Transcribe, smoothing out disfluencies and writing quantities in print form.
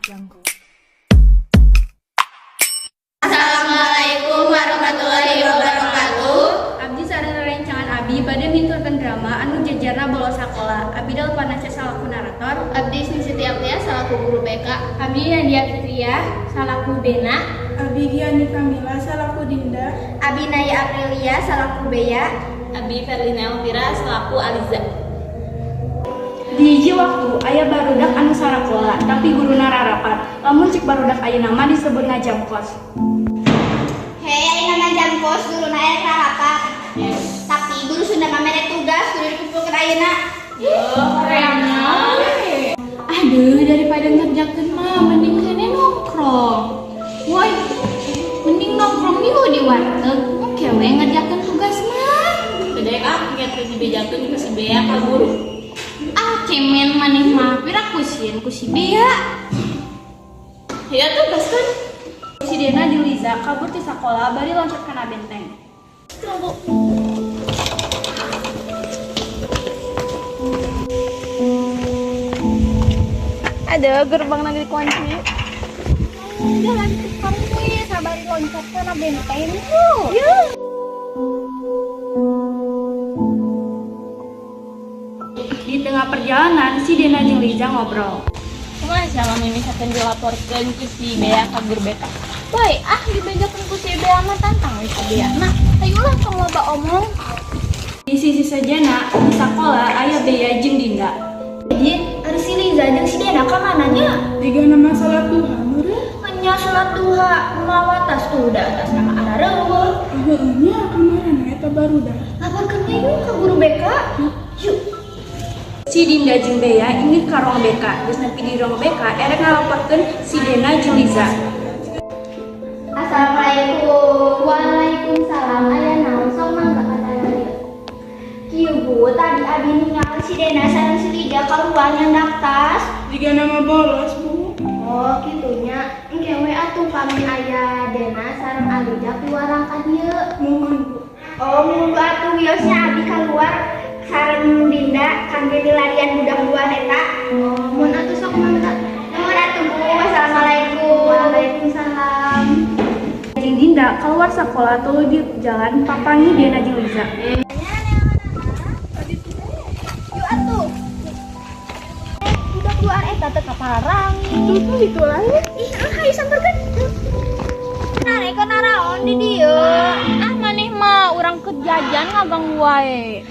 Janggo. Assalamualaikum warahmatullahi wabarakatuh. Abdi sadaya rencangan Abi pada minturkeun drama anu jejerna bolos sakola. Abdi dalpanana salaku narator. Abdi Siti Aplia salaku guru BK. Abdi Nadia Fitriah salaku Dena. Abi Giani Kamila salaku Dinda. Abi Naya Aprilia salaku Bea. Abi Ferlina Elvira selaku Aliza. Di hiji waktu aya barudak anu sarakola tapi guruna rarapat. Lamun cik barudak aya nama disebut ngajam kos. Hei, nama jam kos guru naya karapat. Tapi guru Sunda mamere tugas kudu dikumpulkeun ayeuna. Aduh, daripada ngerjakeun mah mending kene nongkrong. Woi, mending nongkrong di warteg. Oke we ngerjakeun tugas mah. Beda ingat si bejakeun ke si Bea ka guru. Cemen maneh mah pira kusieun ku si Bea. Ya tugas kan. Si Dena jeung Liza kabur ti sakola bari loncat kana benteng. Tunggu. Ada gerbang nanti dikunci. Jalan ke kamu ya, sabari loncat kana benteng. Di tengah perjalanan, si Dena jeung Liza ngobrol. Kumaha sama misalkan dilaporkeun ku si Bea ka guru BK. Woi, dibejakeun ku si Bea mah tantang we si Bea. Nah, ayolah tong loba omong. Di sisi sajana, di sakola aya Bea jeung Dinda. Jadi, ada si Liza jeung si Dena ka mananya? Tiga nama salat Tuhan, meureun. Nya salat duha, mawa tas udah atas nama arareuleuh. Heueunya kemarin eta barudak. Laporkeun we yuk ka guru BK. Yuk. Si Dinda jeung Bea ini ka ruang BK. Geus nepi di ruang BK, erek ngalaporkeun si Dena jeung Liza. Assalamualaikum. Waalaikumsalam. Aya naon sok mangga kana dieu. Kieu Bu, tadi abi ningali si Dena sareng si Liza keluar nyandak tas. Tiga nama bolos, Bu. Oh, kitunya. Engke we atuh kami aya Dena sareng Aliza keluar ka dieu. Mohon, Bu. Oh, munggu atuh wiosnya abi keluar sareng Dinda kangge dilarian budak buan eta. Oh, mun atuh sok mangga. Nuhun atuh Bu. Wassalamualaikum. Waalaikumsalam. Jeung Dinda keluar sakola tuluy di jalan papangi Dena jeung Liza. Yuk atuh. Budak luar eta teh kaparang. Itu lah. Ih, hayu samperkeun. Nare kok naraon di dieu. Ah maneh mah urang keur jajan ngaganggu wae.